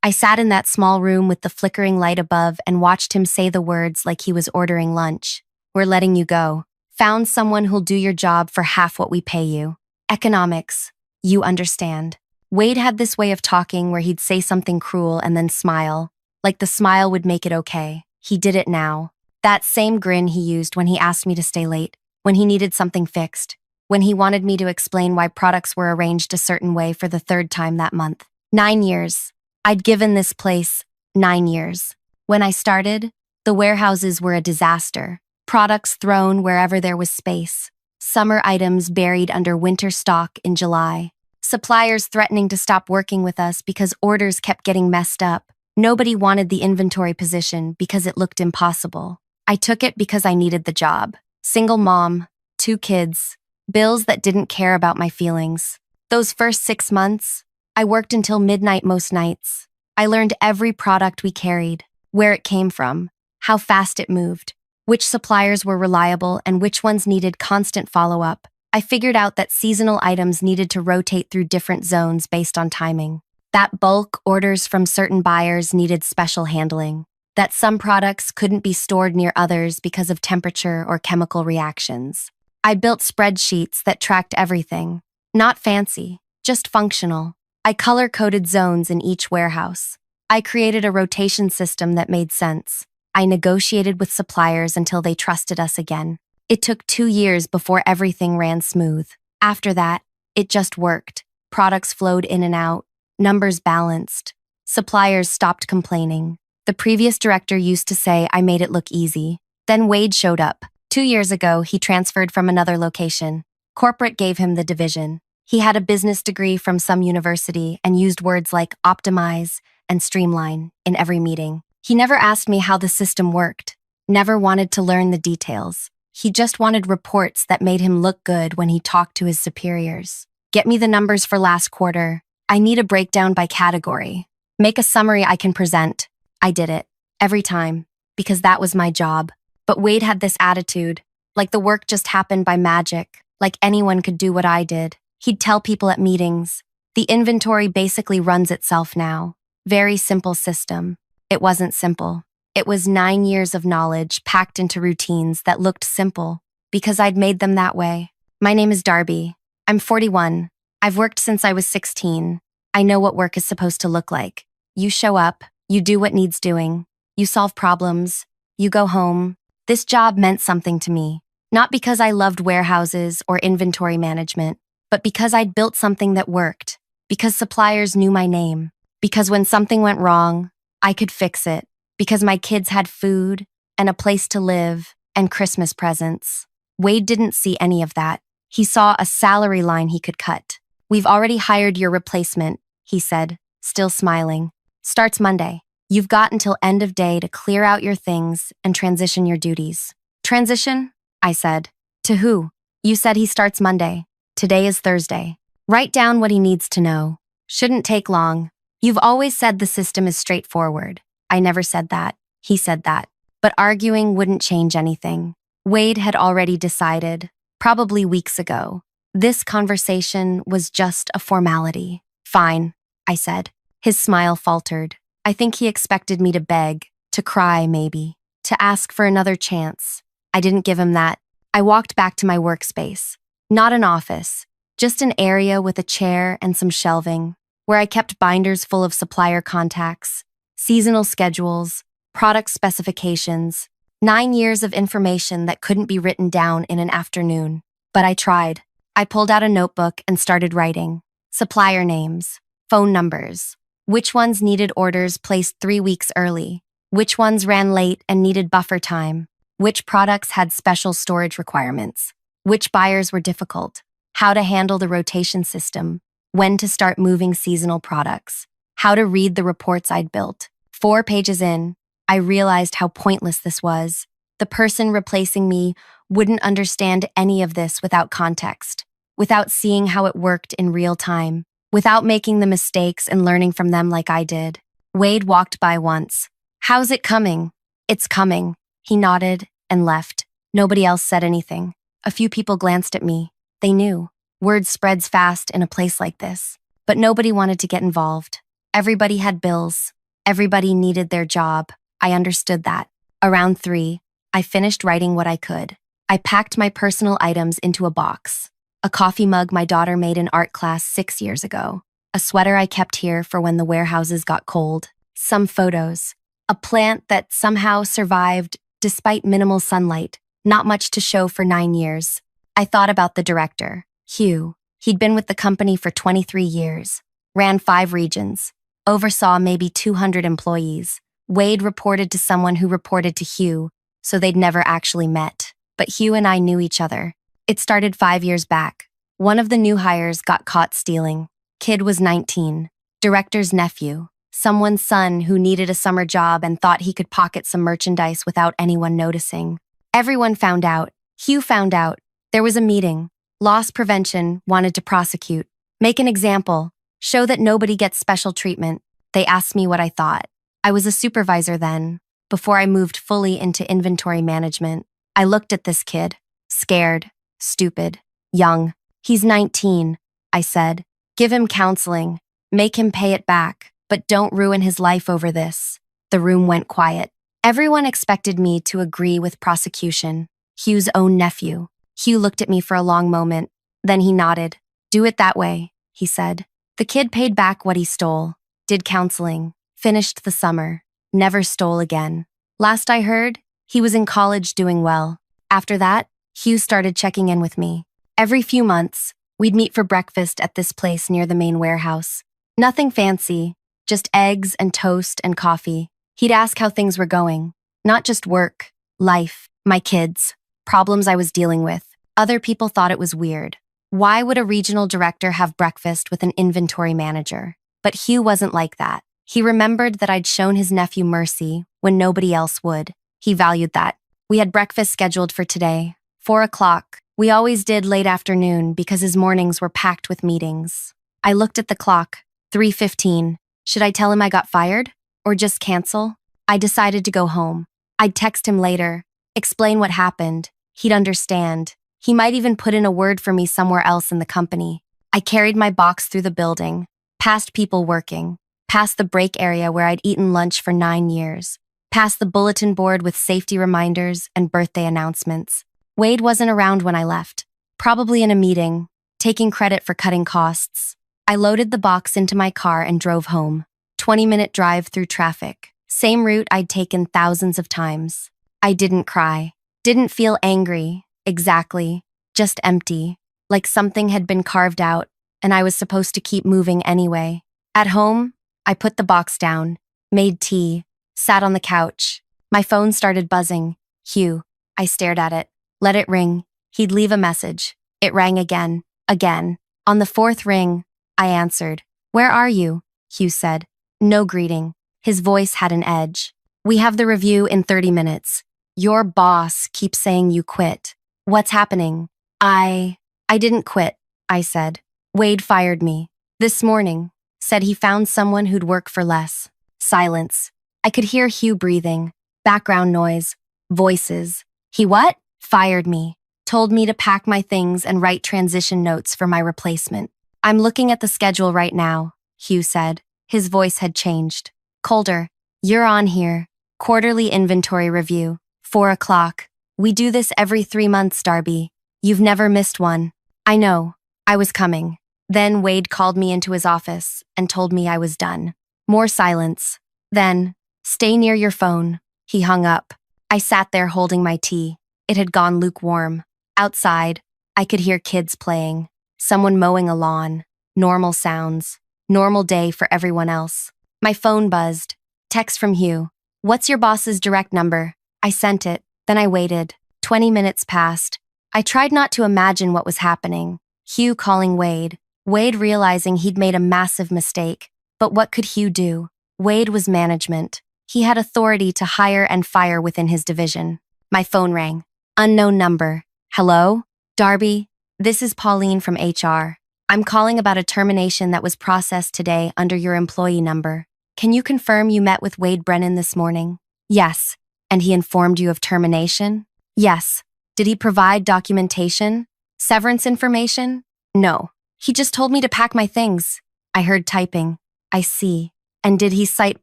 I sat in that small room with the flickering light above and watched him say the words like he was ordering lunch. We're letting you go. Found someone who'll do your job for half what we pay you. Economics. You understand. Wade had this way of talking where he'd say something cruel and then smile, like the smile would make it okay. He did it now. That same grin he used when he asked me to stay late, when he needed something fixed, when he wanted me to explain why products were arranged a certain way for the third time that month. 9 years. I'd given this place 9 years. When I started, the warehouses were a disaster. Products thrown wherever there was space. Summer items buried under winter stock in July. Suppliers threatening to stop working with us because orders kept getting messed up. Nobody wanted the inventory position because it looked impossible. I took it because I needed the job. Single mom, 2 kids, bills that didn't care about my feelings. Those first 6 months, I worked until midnight most nights. I learned every product we carried, where it came from, how fast it moved, which suppliers were reliable and which ones needed constant follow-up. I figured out that seasonal items needed to rotate through different zones based on timing. That bulk orders from certain buyers needed special handling. That some products couldn't be stored near others because of temperature or chemical reactions. I built spreadsheets that tracked everything. Not fancy, just functional. I color-coded zones in each warehouse. I created a rotation system that made sense. I negotiated with suppliers until they trusted us again. It took 2 years before everything ran smooth. After that, it just worked. Products flowed in and out, numbers balanced. Suppliers stopped complaining. The previous director used to say I made it look easy. Then Wade showed up. 2 years ago, he transferred from another location. Corporate gave him the division. He had a business degree from some university and used words like optimize and streamline in every meeting. He never asked me how the system worked, never wanted to learn the details. He just wanted reports that made him look good when he talked to his superiors. Get me the numbers for last quarter. I need a breakdown by category. Make a summary I can present. I did it. Every time. Because that was my job. But Wade had this attitude, like the work just happened by magic, like anyone could do what I did. He'd tell people at meetings, the inventory basically runs itself now. Very simple system. It wasn't simple. It was 9 years of knowledge packed into routines that looked simple because I'd made them that way. My name is Darby. I'm 41. I've worked since I was 16. I know what work is supposed to look like. You show up, you do what needs doing, you solve problems, you go home. This job meant something to me, not because I loved warehouses or inventory management, but because I'd built something that worked, because suppliers knew my name, because when something went wrong, I could fix it, because my kids had food and a place to live and Christmas presents. Wade didn't see any of that. He saw a salary line he could cut. We've already hired your replacement, he said, still smiling. Starts Monday. You've got until end of day to clear out your things and transition your duties. Transition? I said. To who? You said he starts Monday. Today is Thursday. Write down what he needs to know. Shouldn't take long. You've always said the system is straightforward. I never said that. He said that. But arguing wouldn't change anything. Wade had already decided, probably weeks ago. This conversation was just a formality. Fine, I said. His smile faltered. I think he expected me to beg, to cry maybe, to ask for another chance. I didn't give him that. I walked back to my workspace. Not an office, just an area with a chair and some shelving, where I kept binders full of supplier contacts, seasonal schedules, product specifications, 9 years of information that couldn't be written down in an afternoon. But I tried. I pulled out a notebook and started writing. Supplier names, phone numbers, which ones needed orders placed 3 weeks early, which ones ran late and needed buffer time, which products had special storage requirements, which buyers were difficult, how to handle the rotation system, when to start moving seasonal products, how to read the reports I'd built. 4 pages in, I realized how pointless this was. The person replacing me wouldn't understand any of this without context, without seeing how it worked in real time, without making the mistakes and learning from them like I did. Wade walked by once. How's it coming? It's coming. He nodded and left. Nobody else said anything. A few people glanced at me. They knew. Word spreads fast in a place like this. But nobody wanted to get involved. Everybody had bills. Everybody needed their job. I understood that. Around 3, I finished writing what I could. I packed my personal items into a box. A coffee mug my daughter made in art class 6 years ago. A sweater I kept here for when the warehouses got cold. Some photos. A plant that somehow survived despite minimal sunlight. Not much to show for 9 years. I thought about the director, Hugh. He'd been with the company for 23 years. Ran 5 regions. Oversaw maybe 200 employees. Wade reported to someone who reported to Hugh, so they'd never actually met. But Hugh and I knew each other. It started 5 years back. One of the new hires got caught stealing. Kid was 19. Director's nephew. Someone's son who needed a summer job and thought he could pocket some merchandise without anyone noticing. Everyone found out. Hugh found out. There was a meeting. Loss prevention wanted to prosecute. Make an example. Show that nobody gets special treatment. They asked me what I thought. I was a supervisor then, before I moved fully into inventory management. I looked at this kid. Scared. Stupid. Young. He's 19, I said. Give him counseling. Make him pay it back, but don't ruin his life over this. The room went quiet. Everyone expected me to agree with prosecution. Hugh's own nephew. Hugh looked at me for a long moment. Then he nodded. Do it that way, he said. The kid paid back what he stole, did counseling, finished the summer, never stole again. Last I heard, he was in college doing well. After that, Hugh started checking in with me. Every few months, we'd meet for breakfast at this place near the main warehouse. Nothing fancy, just eggs and toast and coffee. He'd ask how things were going. Not just work, life, my kids, problems I was dealing with. Other people thought it was weird. Why would a regional director have breakfast with an inventory manager? But Hugh wasn't like that. He remembered that I'd shown his nephew mercy when nobody else would. He valued that. We had breakfast scheduled for today, 4 o'clock. We always did late afternoon because his mornings were packed with meetings. I looked at the clock, 3:15. Should I tell him I got fired? Or just cancel? I decided to go home. I'd text him later, explain what happened. He'd understand. He might even put in a word for me somewhere else in the company. I carried my box through the building, past people working, past the break area where I'd eaten lunch for 9 years, past the bulletin board with safety reminders and birthday announcements. Wade wasn't around when I left, probably in a meeting, taking credit for cutting costs. I loaded the box into my car and drove home. 20-minute drive through traffic, same route I'd taken thousands of times. I didn't cry, didn't feel angry. Exactly, just empty, like something had been carved out, and I was supposed to keep moving anyway. At home, I put the box down, made tea, sat on the couch. My phone started buzzing. Hugh. I stared at it, let it ring. He'd leave a message. It rang again, again. On the 4th ring, I answered. Where are you? Hugh said. No greeting. His voice had an edge. We have the review in 30 minutes. Your boss keeps saying you quit. What's happening? I didn't quit, I said. Wade fired me. This morning. Said he found someone who'd work for less. Silence. I could hear Hugh breathing. Background noise. Voices. He what? Fired me. Told me to pack my things and write transition notes for my replacement. I'm looking at the schedule right now, Hugh said. His voice had changed. Colder. You're on here. Quarterly inventory review. 4 o'clock. We do this every 3 months, Darby. You've never missed one. I know. I was coming. Then Wade called me into his office and told me I was done. More silence. Then, stay near your phone. He hung up. I sat there holding my tea. It had gone lukewarm. Outside, I could hear kids playing. Someone mowing a lawn. Normal sounds. Normal day for everyone else. My phone buzzed. Text from Hugh. What's your boss's direct number? I sent it. Then I waited. 20 minutes passed. I tried not to imagine what was happening. Hugh calling Wade. Wade realizing he'd made a massive mistake. But what could Hugh do? Wade was management. He had authority to hire and fire within his division. My phone rang. Unknown number. Hello? Darby, this is Pauline from HR. I'm calling about a termination that was processed today under your employee number. Can you confirm you met with Wade Brennan this morning? Yes. And he informed you of termination? Yes. Did he provide documentation? Severance information? No. He just told me to pack my things. I heard typing. I see. And did he cite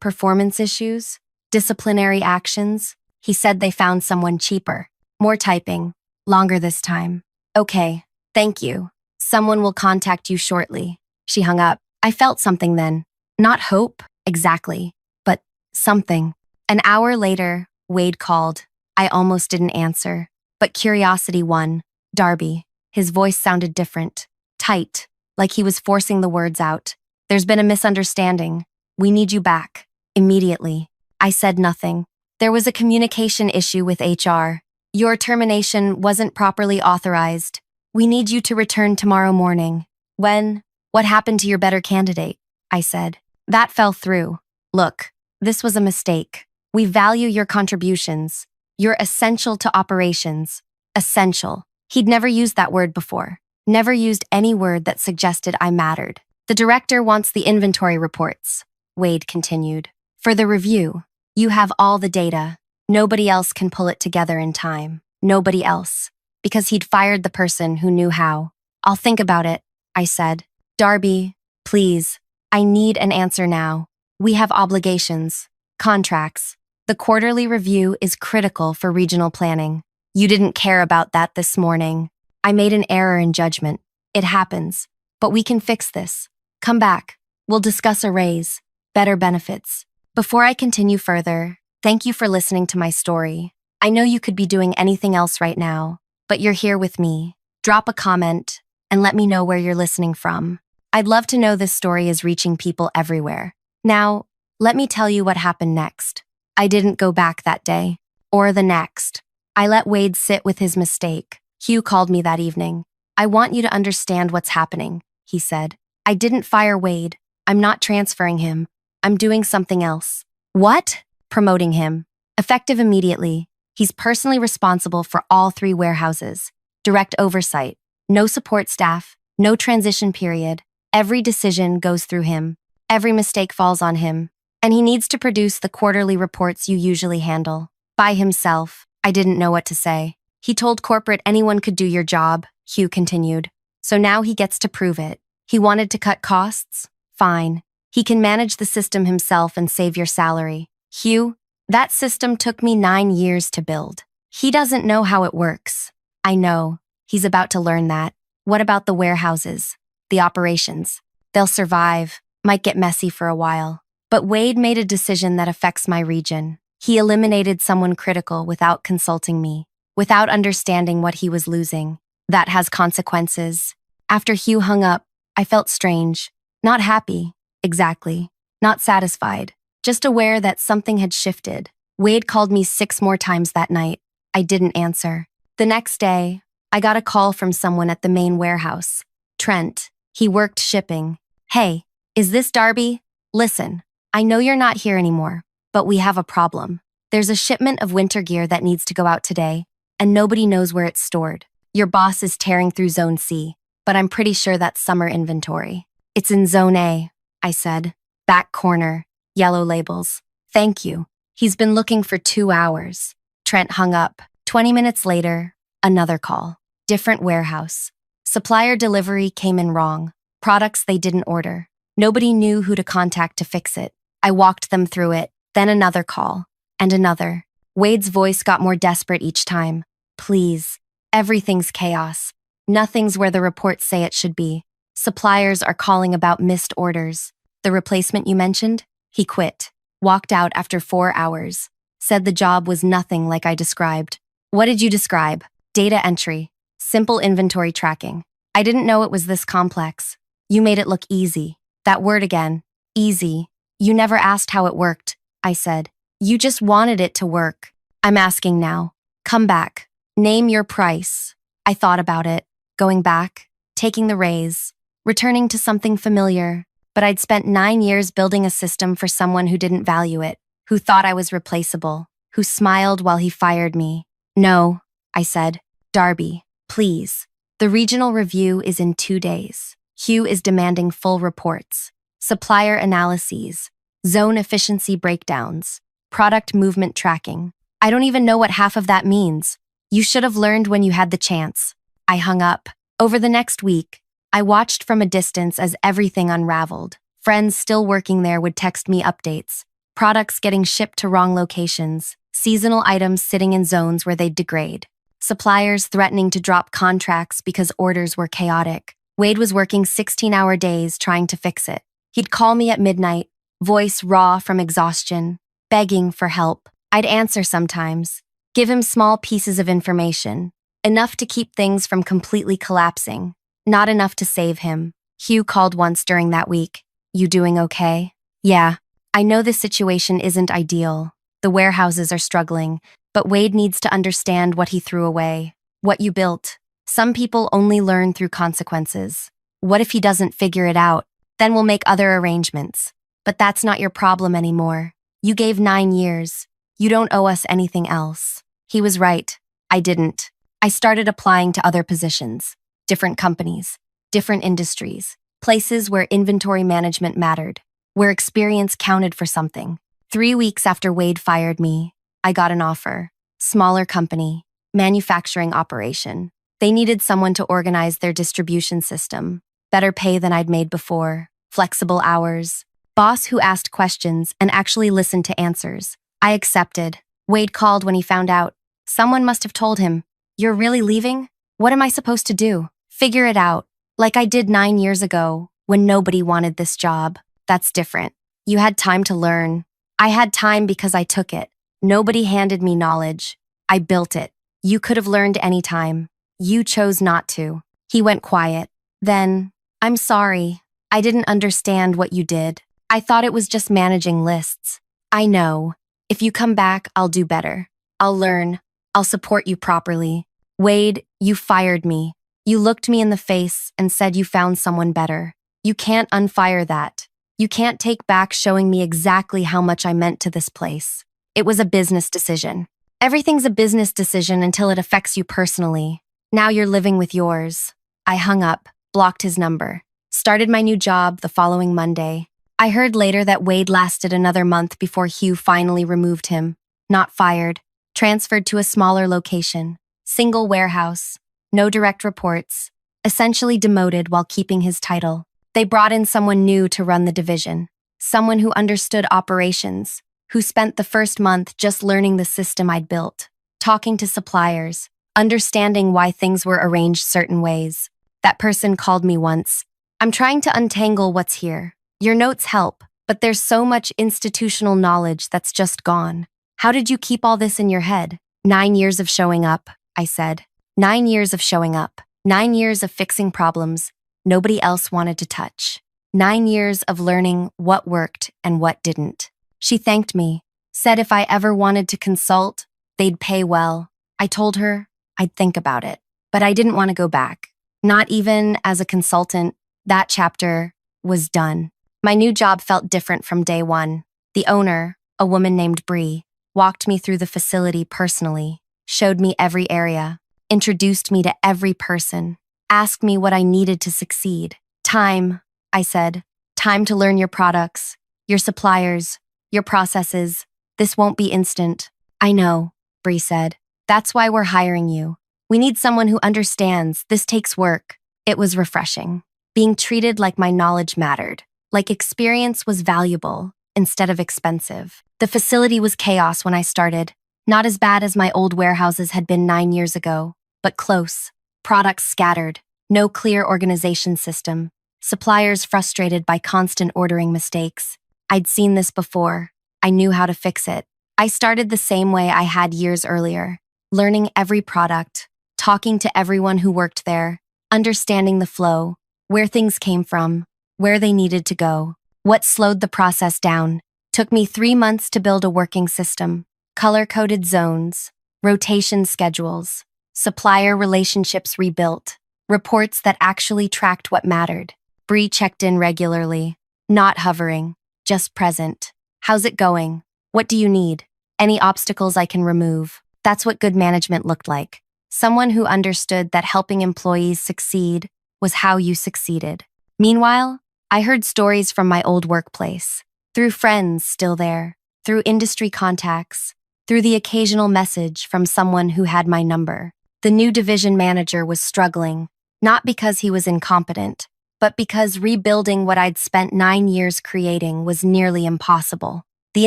performance issues? Disciplinary actions? He said they found someone cheaper. More typing. Longer this time. Okay, thank you. Someone will contact you shortly. She hung up. I felt something then. Not hope, exactly, but something. An hour later, Wade called. I almost didn't answer, but curiosity won. Darby. His voice sounded different. Tight, like he was forcing the words out. There's been a misunderstanding. We need you back. Immediately. I said nothing. There was a communication issue with HR. Your termination wasn't properly authorized. We need you to return tomorrow morning. When? What happened to your better candidate? I said. That fell through. Look, this was a mistake. We value your contributions. You're essential to operations. Essential. He'd never used that word before. Never used any word that suggested I mattered. The director wants the inventory reports, Wade continued. For the review. You have all the data. Nobody else can pull it together in time. Nobody else. Because he'd fired the person who knew how. I'll think about it, I said. Darby, please. I need an answer now. We have obligations. Contracts. The quarterly review is critical for regional planning. You didn't care about that this morning. I made an error in judgment. It happens. But we can fix this. Come back. We'll discuss a raise. Better benefits. Before I continue further, thank you for listening to my story. I know you could be doing anything else right now, but you're here with me. Drop a comment and let me know where you're listening from. I'd love to know this story is reaching people everywhere. Now, let me tell you what happened next. I didn't go back that day, or the next. I let Wade sit with his mistake. Hugh called me that evening. I want you to understand what's happening, he said. I didn't fire Wade. I'm not transferring him. I'm doing something else. What? Promoting him. Effective immediately. He's personally responsible for all 3 warehouses. Direct oversight. No support staff. No transition period. Every decision goes through him. Every mistake falls on him. And he needs to produce the quarterly reports you usually handle. By himself. I didn't know what to say. He told corporate anyone could do your job, Hugh continued. So now he gets to prove it. He wanted to cut costs? Fine. He can manage the system himself and save your salary. Hugh, that system took me 9 years to build. He doesn't know how it works. I know. He's about to learn that. What about the warehouses? The operations? They'll survive. Might get messy for a while. But Wade made a decision that affects my region. He eliminated someone critical without consulting me, without understanding what he was losing. That has consequences. After Hugh hung up, I felt strange. Not happy. Exactly. Not satisfied. Just aware that something had shifted. Wade called me 6 more times that night. I didn't answer. The next day, I got a call from someone at the main warehouse. Trent. He worked shipping. Hey, is this Darby? Listen, I know you're not here anymore, but we have a problem. There's a shipment of winter gear that needs to go out today, and nobody knows where it's stored. Your boss is tearing through Zone C, but I'm pretty sure that's summer inventory. It's in Zone A, I said. Back corner, yellow labels. Thank you. He's been looking for 2 hours. Trent hung up. 20 minutes later, another call. Different warehouse. Supplier delivery came in wrong. Products they didn't order. Nobody knew who to contact to fix it. I walked them through it. Then another call. And another. Wade's voice got more desperate each time. Please. Everything's chaos. Nothing's where the reports say it should be. Suppliers are calling about missed orders. The replacement you mentioned? He quit. Walked out after 4 hours. Said the job was nothing like I described. What did you describe? Data entry. Simple inventory tracking. I didn't know it was this complex. You made it look easy. That word again. Easy. You never asked how it worked, I said. You just wanted it to work. I'm asking now. Come back. Name your price. I thought about it. Going back. Taking the raise. Returning to something familiar. But I'd spent 9 years building a system for someone who didn't value it, who thought I was replaceable, who smiled while he fired me. No, I said. Darby, please. The regional review is in 2 days. Hugh is demanding full reports. Supplier analyses. Zone efficiency breakdowns. Product movement tracking. I don't even know what half of that means. You should have learned when you had the chance. I hung up. Over the next week, I watched from a distance as everything unraveled. Friends still working there would text me updates, products getting shipped to wrong locations, seasonal items sitting in zones where they'd degrade, suppliers threatening to drop contracts because orders were chaotic. Wade was working 16-hour days trying to fix it. He'd call me at midnight, voice raw from exhaustion, begging for help. I'd answer sometimes, give him small pieces of information, enough to keep things from completely collapsing, not enough to save him. Hugh called once during that week. "You doing okay?" "Yeah. I know this situation isn't ideal. The warehouses are struggling, but Wade needs to understand what he threw away, what you built. Some people only learn through consequences. What if he doesn't figure it out? Then we'll make other arrangements. But that's not your problem anymore. You gave 9 years. You don't owe us anything else." He was right. I didn't. I started applying to other positions, different companies, different industries, places where inventory management mattered, where experience counted for something. 3 weeks after Wade fired me, I got an offer. Smaller company, manufacturing operation. They needed someone to organize their distribution system. Better pay than I'd made before. Flexible hours. Boss who asked questions and actually listened to answers. I accepted. Wade called when he found out. Someone must have told him, "You're really leaving? What am I supposed to do?" "Figure it out. Like I did 9 years ago, when nobody wanted this job." "That's different. You had time to learn." "I had time because I took it. Nobody handed me knowledge. I built it. You could have learned any time. You chose not to." He went quiet. Then, "I'm sorry. I didn't understand what you did. I thought it was just managing lists." "I know. If you come back, I'll do better. I'll learn. I'll support you properly." "Wade, you fired me. You looked me in the face and said you found someone better. You can't unfire that. You can't take back showing me exactly how much I meant to this place. It was a business decision. Everything's a business decision until it affects you personally. Now you're living with yours." I hung up, blocked his number, started my new job the following Monday. I heard later that Wade lasted another month before Hugh finally removed him. Not fired, transferred to a smaller location, single warehouse, no direct reports, essentially demoted while keeping his title. They brought in someone new to run the division, someone who understood operations, who spent the first month just learning the system I'd built, talking to suppliers, understanding why things were arranged certain ways. That person called me once. "I'm trying to untangle what's here. Your notes help, but there's so much institutional knowledge that's just gone. How did you keep all this in your head?" 9 years of showing up, I said. 9 years of showing up. 9 years of fixing problems nobody else wanted to touch. 9 years of learning what worked and what didn't. She thanked me, said if I ever wanted to consult, they'd pay well. I told her I'd think about it, but I didn't want to go back. Not even as a consultant. That chapter was done. My new job felt different from day one. The owner, a woman named Bree, walked me through the facility personally, showed me every area, introduced me to every person, asked me what I needed to succeed. "Time," I said. "Time to learn your products, your suppliers, your processes. This won't be instant." "I know," Bree said. "That's why we're hiring you. We need someone who understands this takes work." It was refreshing. Being treated like my knowledge mattered, like experience was valuable instead of expensive. The facility was chaos when I started. Not as bad as my old warehouses had been 9 years ago, but close. Products scattered, no clear organization system, suppliers frustrated by constant ordering mistakes. I'd seen this before. I knew how to fix it. I started the same way I had years earlier, learning every product, talking to everyone who worked there, understanding the flow, where things came from, where they needed to go. What slowed the process down? Took me 3 months to build a working system, color-coded zones, rotation schedules, supplier relationships rebuilt, reports that actually tracked what mattered. Bree checked in regularly, not hovering, just present. "How's it going? What do you need? Any obstacles I can remove?" That's what good management looked like. Someone who understood that helping employees succeed was how you succeeded. Meanwhile, I heard stories from my old workplace, through friends still there, through industry contacts, through the occasional message from someone who had my number. The new division manager was struggling, not because he was incompetent, but because rebuilding what I'd spent 9 years creating was nearly impossible. The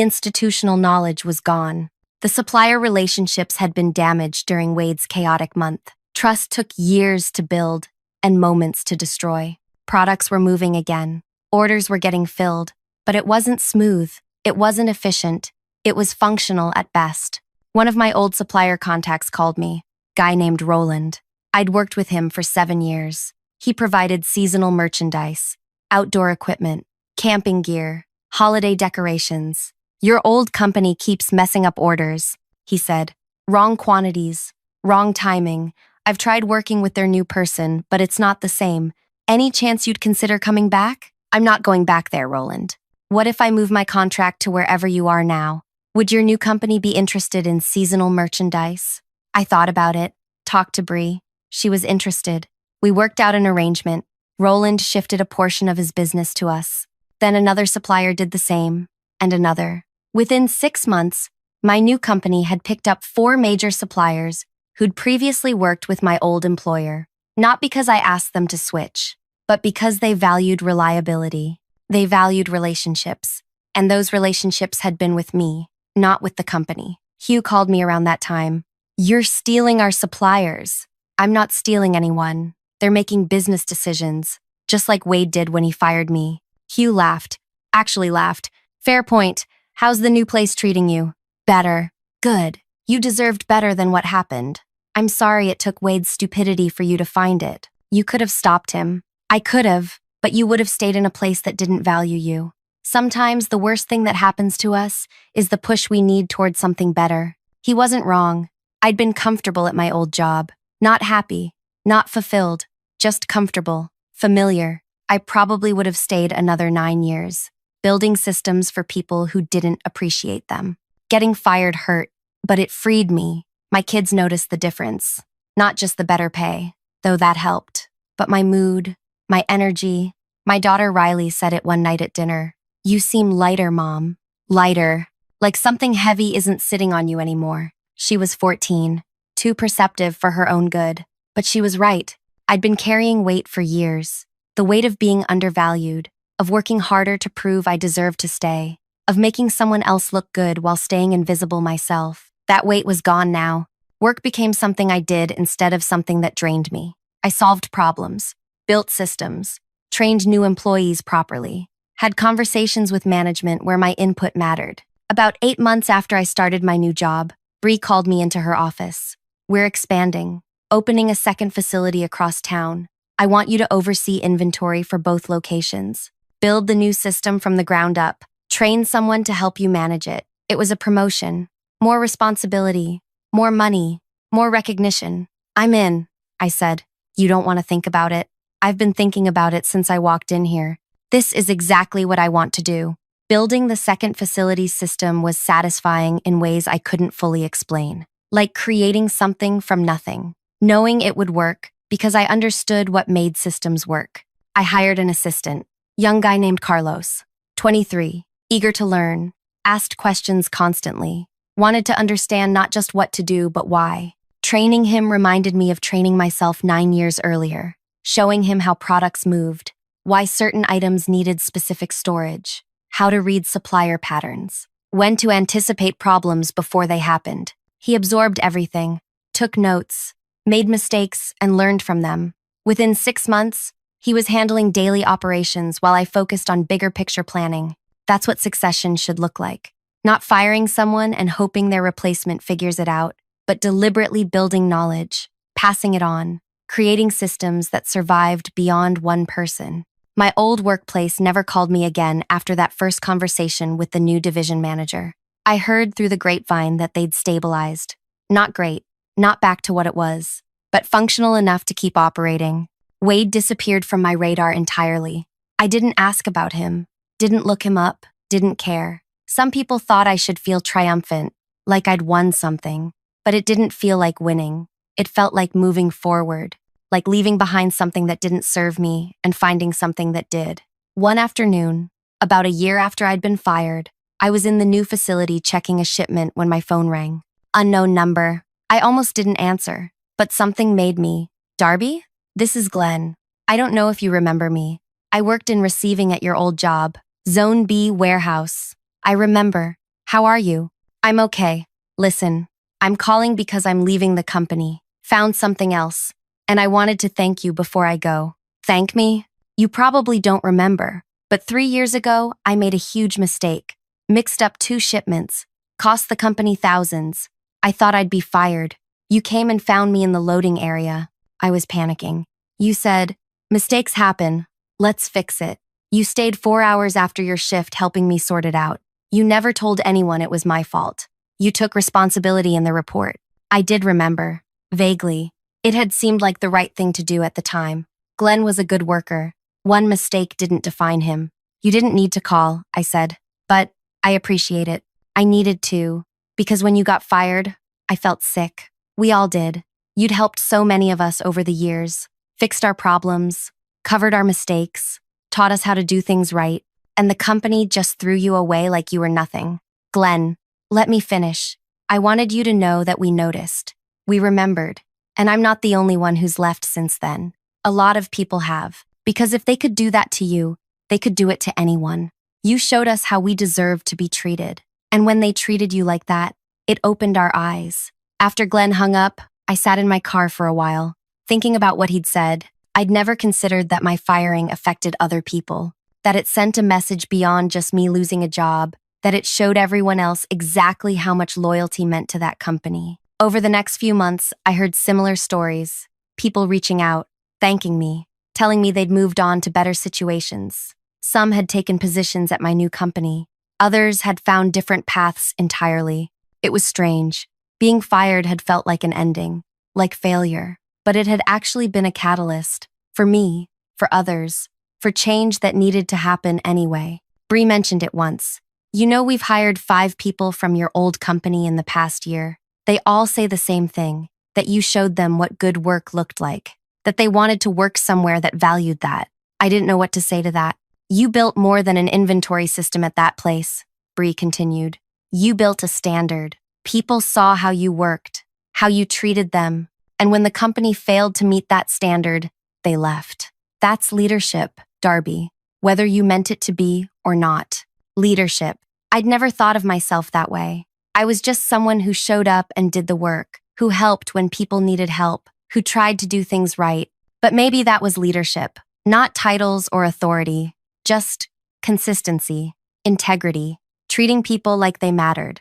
institutional knowledge was gone. The supplier relationships had been damaged during Wade's chaotic month. Trust took years to build and moments to destroy. Products were moving again. Orders were getting filled, but it wasn't smooth. It wasn't efficient. It was functional at best. One of my old supplier contacts called me, guy named Roland. I'd worked with him for 7 years. He provided seasonal merchandise, outdoor equipment, camping gear, holiday decorations. Your old company keeps messing up orders, he said. Wrong quantities, wrong timing. I've tried working with their new person, but it's not the same. Any chance you'd consider coming back? I'm not going back there, Roland. What if I move my contract to wherever you are now? Would your new company be interested in seasonal merchandise? I thought about it, talked to Bree. She was interested. We worked out an arrangement. Roland shifted a portion of his business to us. Then another supplier did the same, and another. Within 6 months, my new company had picked up 4 major suppliers who'd previously worked with my old employer. Not because I asked them to switch, but because they valued reliability. They valued relationships, and those relationships had been with me, not with the company. Hugh called me around that time. You're stealing our suppliers. I'm not stealing anyone. They're making business decisions, just like Wade did when he fired me. Hugh laughed. Actually laughed. Fair point. How's the new place treating you? Better. Good. You deserved better than what happened. I'm sorry it took Wade's stupidity for you to find it. You could have stopped him. I could have, but you would have stayed in a place that didn't value you. Sometimes the worst thing that happens to us is the push we need towards something better. He wasn't wrong. I'd been comfortable at my old job. Not happy, not fulfilled, just comfortable, familiar. I probably would have stayed another 9 years, building systems for people who didn't appreciate them. Getting fired hurt, but it freed me. My kids noticed the difference. Not just the better pay, though that helped, but my mood, my energy. My daughter Riley said it one night at dinner. You seem lighter, Mom. Lighter. Like something heavy isn't sitting on you anymore. She was 14, too perceptive for her own good. But she was right. I'd been carrying weight for years. The weight of being undervalued, of working harder to prove I deserved to stay, of making someone else look good while staying invisible myself. That weight was gone now. Work became something I did instead of something that drained me. I solved problems, built systems, trained new employees properly, had conversations with management where my input mattered. About 8 months after I started my new job, Bree called me into her office. We're expanding, opening a second facility across town. I want you to oversee inventory for both locations. Build the new system from the ground up. Train someone to help you manage it. It was a promotion. More responsibility. More money. More recognition. I'm in, I said. You don't want to think about it? I've been thinking about it since I walked in here. This is exactly what I want to do. Building the second facility system was satisfying in ways I couldn't fully explain. Like creating something from nothing. Knowing it would work because I understood what made systems work. I hired an assistant, young guy named Carlos, 23, eager to learn, asked questions constantly, wanted to understand not just what to do but why. Training him reminded me of training myself 9 years earlier, showing him how products moved, why certain items needed specific storage, how to read supplier patterns, when to anticipate problems before they happened. He absorbed everything, took notes, made mistakes, and learned from them. Within 6 months, he was handling daily operations while I focused on bigger picture planning. That's what succession should look like. Not firing someone and hoping their replacement figures it out, but deliberately building knowledge, passing it on, creating systems that survived beyond one person. My old workplace never called me again after that first conversation with the new division manager. I heard through the grapevine that they'd stabilized. Not great, not back to what it was, but functional enough to keep operating. Wade disappeared from my radar entirely. I didn't ask about him, didn't look him up, didn't care. Some people thought I should feel triumphant, like I'd won something, but it didn't feel like winning. It felt like moving forward, like leaving behind something that didn't serve me and finding something that did. One afternoon, about a year after I'd been fired, I was in the new facility checking a shipment when my phone rang. Unknown number. I almost didn't answer, but something made me. Darby? This is Glenn. I don't know if you remember me. I worked in receiving at your old job, Zone B warehouse. I remember. How are you? I'm okay. Listen, I'm calling because I'm leaving the company. Found something else. And I wanted to thank you before I go. Thank me? You probably don't remember, but 3 years ago, I made a huge mistake. Mixed up 2 shipments. Cost the company thousands. I thought I'd be fired. You came and found me in the loading area. I was panicking. You said, mistakes happen. Let's fix it. You stayed 4 hours after your shift helping me sort it out. You never told anyone it was my fault. You took responsibility in the report. I did remember. Vaguely. It had seemed like the right thing to do at the time. Glenn was a good worker. One mistake didn't define him. You didn't need to call, I said. But I appreciate it. I needed to. Because when you got fired, I felt sick. We all did. You'd helped so many of us over the years. Fixed our problems. Covered our mistakes. Taught us how to do things right. And the company just threw you away like you were nothing. Glenn, let me finish. I wanted you to know that we noticed. We remembered. And I'm not the only one who's left since then. A lot of people have. Because if they could do that to you, they could do it to anyone. You showed us how we deserved to be treated. And when they treated you like that, it opened our eyes. After Glenn hung up, I sat in my car for a while, thinking about what he'd said. I'd never considered that my firing affected other people, that it sent a message beyond just me losing a job, that it showed everyone else exactly how much loyalty meant to that company. Over the next few months, I heard similar stories, people reaching out, thanking me, telling me they'd moved on to better situations. Some had taken positions at my new company. Others had found different paths entirely. It was strange. Being fired had felt like an ending, like failure, but it had actually been a catalyst, for me, for others, for change that needed to happen anyway. Bree mentioned it once. You know, we've hired 5 people from your old company in the past year. They all say the same thing, that you showed them what good work looked like, that they wanted to work somewhere that valued that. I didn't know what to say to that. You built more than an inventory system at that place, Bree continued. You built a standard. People saw how you worked, how you treated them, and when the company failed to meet that standard, they left. That's leadership, Darby, whether you meant it to be or not. Leadership. I'd never thought of myself that way. I was just someone who showed up and did the work, who helped when people needed help, who tried to do things right. But maybe that was leadership, not titles or authority, just consistency, integrity, treating people like they mattered.